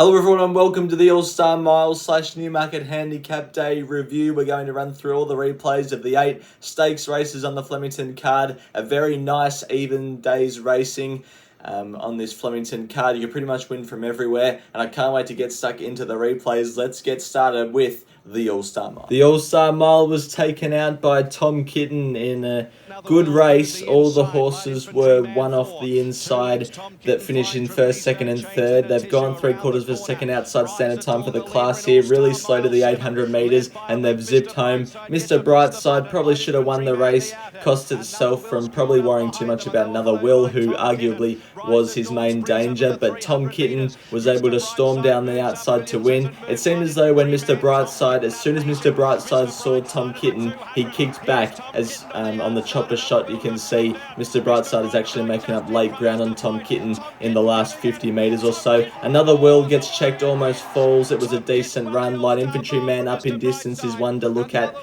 Hello everyone and welcome to the All-Star Miles / Newmarket Handicap Day review. We're going to run through all the replays of the 8 stakes races on the Flemington card. A very nice even day's racing on this Flemington card. You can pretty much win from everywhere and I can't wait to get stuck into the replays. Let's get started with the All-Star Mile. The All-Star Mile was taken out by Tom Kitten in a good race. All the horses were one off the inside that finished in first, second and third. They've gone 3/4 of a second outside standard time for the class here. Really slow to the 800 metres and they've zipped home. Mr. Brightside probably should have won the race. Cost itself from probably worrying too much about another Will, who arguably was his main danger. But Tom Kitten was able to storm down the outside to win. It seemed as though when Mr. Brightside, as soon as Mr. Brightside saw Tom Kitten, he kicked back. As on the chopper shot you can see, Mr. Brightside is actually making up late ground on Tom Kitten in the last 50 metres or so. Another Will gets checked, almost falls. It was a decent run. Light Infantryman up in distance is one to look at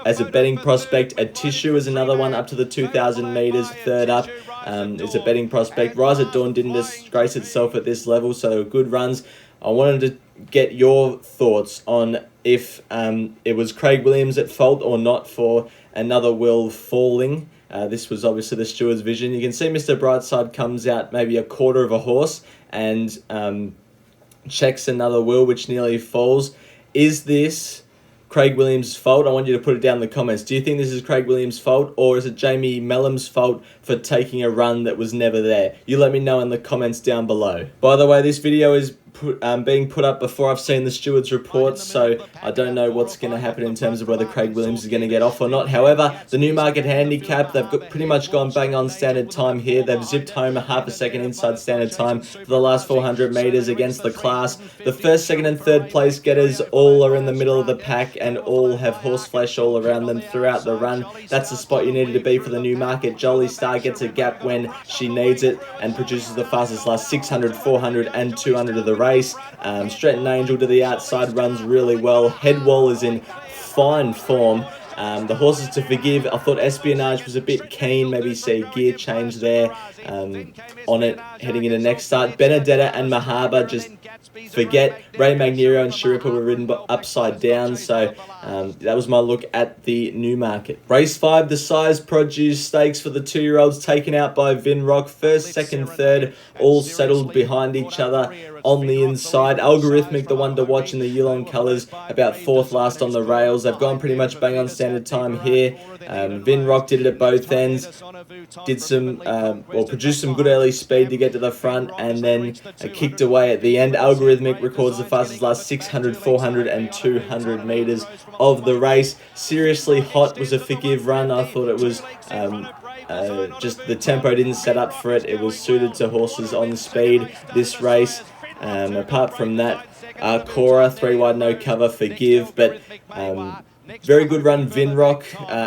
as a betting prospect. A Tissue is another one up to the 2,000 metres, third up. Is a betting prospect. Rise at Dawn didn't disgrace itself at this level, so good runs. I wanted to get your thoughts on if it was Craig Williams at fault or not for another Will falling. This was obviously the steward's vision. You can see Mr. Brightside comes out maybe a quarter of a horse and checks another Will, which nearly falls. Is this Craig Williams' fault? I want you to put it down in the comments. Do you think this is Craig Williams' fault, or is it Jamie Mellum's fault for taking a run that was never there? You let me know in the comments down below. By the way, this video is being put up before I've seen the steward's reports, so I don't know what's going to happen in terms of whether Craig Williams is going to get off or not. However, the Newmarket handicap, they've pretty much gone bang on standard time here. They've zipped home a half a second inside standard time for the last 400 metres against the class. The first, second and third place getters all are in the middle of the pack and all have horse flesh all around them throughout the run. That's the spot you needed to be for the Newmarket. JOLIESTAR gets a gap when she needs it and produces the fastest last 600, 400 and 200 of the race. Stretton Angel to the outside runs really well. Headwall is in fine form. The horses to forgive, I thought Espionage was a bit keen, maybe see a gear change there on it heading into next start. Benedetta and Mahaba just forget. Ray Magnerio and Sharipa were ridden upside down, so that was my look at the Newmarket. Race 5, the Size Produce Stakes for the 2-year-olds, taken out by Vinrock. First, second, third, all settled behind each other on the inside. Algorithmic, the one to watch in the Yulon colours, about 4th last on the rails. They've gone pretty much bang on standard time here. Vinrock did it at both ends, did some, or produced some good early speed to get to the front, and then kicked away at the end. Algorithmic records the fastest last 600, 400 and 200 metres of the race. Seriously Hot was a forgive run. I thought it was just the tempo didn't set up for it. It was suited to horses on speed this race. Apart from that, Cora, 3 wide no cover, forgive, but very good run Vinrock.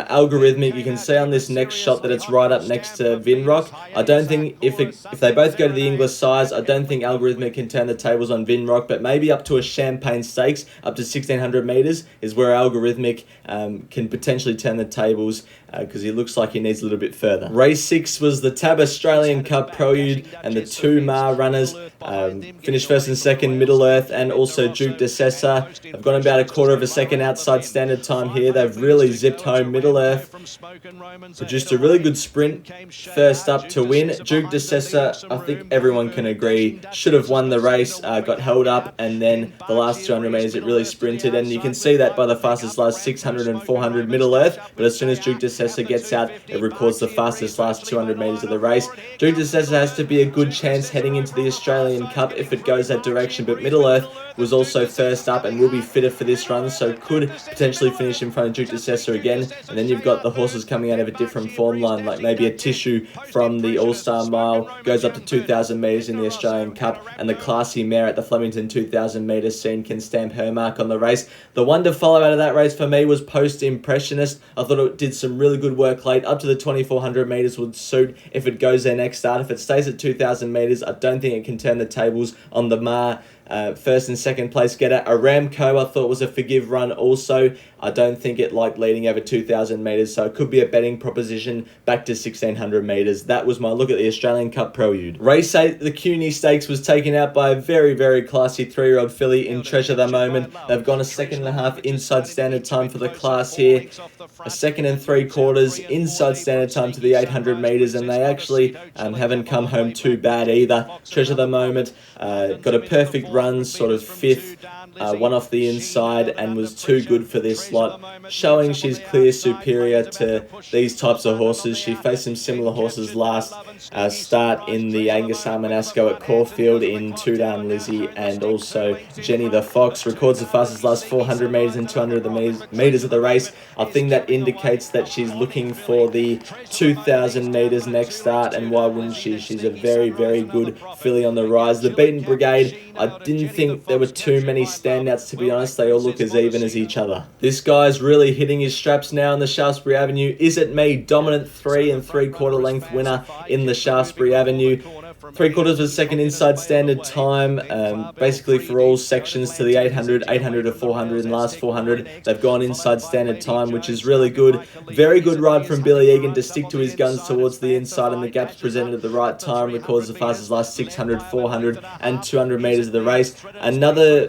Algorithmic, you can see on this next shot that it's right up next to Vinrock. I don't think if they both go to the English size, I don't think Algorithmic can turn the tables on Vinrock, but maybe up to a Champagne Stakes, up to 1600 metres, is where Algorithmic can potentially turn the tables, because he looks like he needs a little bit further. Race 6 was the Tab Australian Cup Prelude, and the 2 Mar runners finished first and second, Middle Earth and also Duke de Sessa. They've gone about a quarter of a second outside standard time here. They've really zipped home. Middle Earth produced a really good sprint first up to win. Duke de Sessa, I think everyone can agree, should have won the race, got held up, and then the last 200 metres it really sprinted, and you can see that by the fastest last 600 and 400 Middle Earth, but as soon as Duke de Sessa gets out, it records the fastest last 200 metres of the race. Duke de Sessa has to be a good chance heading into the Australian Cup if it goes that direction, but Middle Earth was also first up and will be fitter for this run, so could potentially finish in front of Duke de Sessa again. And then you've got the horses coming out of a different form line, like maybe a Tissue from the All-Star Mile, goes up to 2,000 metres in the Australian Cup, and the classy mare at the Flemington 2,000 metre scene can stamp her mark on the race. The one to follow out of that race for me was Post Impressionist. I thought it did some really good work late. Up to the 2,400 metres would suit if it goes there next start. If it stays at 2,000 metres, I don't think it can turn the tables on the Mar first and second place getter. Aramco I thought was a forgive run also. I don't think it liked leading over 2,000 metres, so it could be a betting proposition back to 1,600 metres. That was my look at the Australian Cup Prelude. Race 8, the CUNY Stakes, was taken out by a very, very classy 3-year-old filly in Treasure the Moment. They've gone a 2.5 inside standard time for the class here. A 2 3/4 inside standard time to the 800 metres, and they actually haven't come home too bad either. Treasure the Moment got a perfect run, sort of 5th, one off the inside, and was too good for this lot, showing she's clear superior to these types of horses. She faced some similar horses last start in the Angus Armanasco at Caulfield in Two Down Lizzie, and also Jenny the Fox records the fastest last 400 metres and 200 of the metres of the race. I think that indicates that she's looking for the 2,000 metres next start, and why wouldn't she? She's a very, very good filly on the rise. The Beaten Brigade, I didn't think there were too many standouts, to be honest. They all look as even as each other. This guy's really hitting his straps now in the Shaftesbury Avenue. Is It Me? Dominant 3 3/4 length winner in the Shaftesbury Avenue. 3/4 of a second inside standard time, basically for all sections to the 800, 800 to 400, and last 400. They've gone inside standard time, which is really good. Very good ride from Billy Egan to stick to his guns towards the inside, and the gaps presented at the right time. Records the fastest last 600, 400, and 200 metres of the race. Another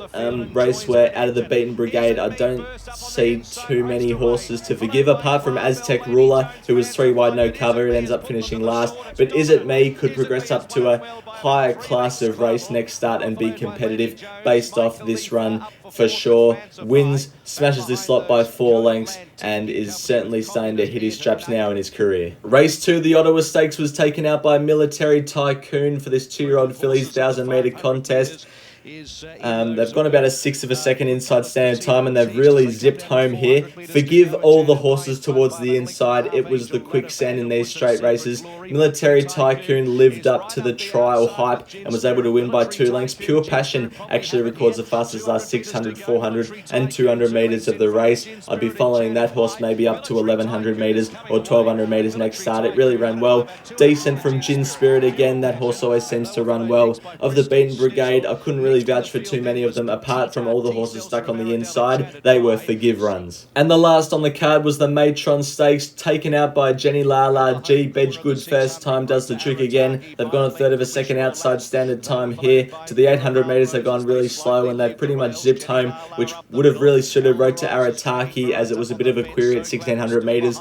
race where out of the Beaten Brigade, I don't see too many horses to forgive, apart from Aztec Ruler, who was 3 wide no cover. It ends up finishing last. But Is It Me could progress up to a higher class of race next start and be competitive based off this run for sure. Wins, smashes this slot by 4 lengths, and is certainly starting to hit his straps now in his career. Race 2, the Ottawa Stakes, was taken out by Military Tycoon for this 2-year-old filly's 1,000 metre contest. They've gone about a 1/6 of a second inside standard time, and they've really zipped home here. Forgive all the horses towards the inside. It was the quicksand in these straight races. Military Tycoon lived up to the trial hype and was able to win by 2 lengths. Pure Passion actually records the fastest last 600, 400, and 200 metres of the race. I'd be following that horse maybe up to 1,100 metres or 1,200 metres next start. It really ran well. Decent from Gin Spirit again. That horse always seems to run well. Of the Beaten Brigade, I couldn't really vouch for too many of them, apart from all the horses stuck on the inside. They were forgive runs. And the last on the card was the Matron Stakes, taken out by Jenny Lala. G. Bedgood first time does the trick again. They've gone a 1/3 of a second outside standard time here. To the 800 metres, they've gone really slow, and they've pretty much zipped home, which would have really suited Road to Arataki, as it was a bit of a query at 1,600 metres.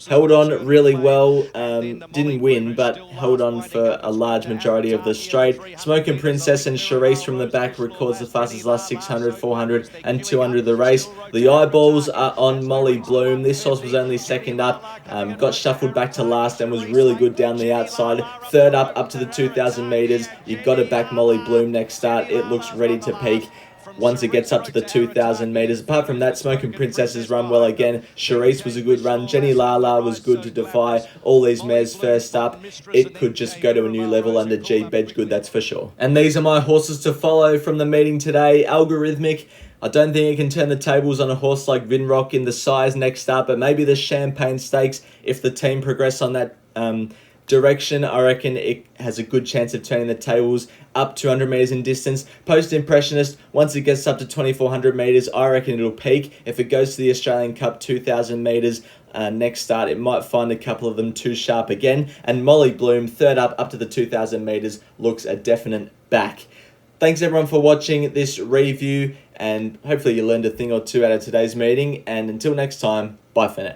Held on really well, didn't win, but held on for a large majority of the straight. Smokin' Princess and Charisse from the back records the fastest last 600, 400, and 200 of the race. The eyeballs are on Molly Bloom. This horse was only second up, got shuffled back to last, and was really good down the outside. Third up to the 2,000 metres. You've got to back Molly Bloom next start. It looks ready to peak once it gets up to the 2,000 metres. Apart from that, Smokin' Princess has run well again. Charisse was a good run. Jenny Lala was good to defy all these mares first up. It could just go to a new level under G. Bedgood, that's for sure. And these are my horses to follow from the meeting today. Algorithmic, I don't think it can turn the tables on a horse like Vinrock in the size next up, but maybe the Champagne Stakes, if the team progress on that direction, I reckon it has a good chance of turning the tables up 200 metres in distance. Post Impressionist, once it gets up to 2,400 metres, I reckon it'll peak. If it goes to the Australian Cup 2,000 metres next start, it might find a couple of them too sharp again. And Molly Bloom, third up to the 2,000 metres, looks a definite back. Thanks everyone for watching this review, and hopefully you learned a thing or two out of today's meeting. And until next time, bye for now.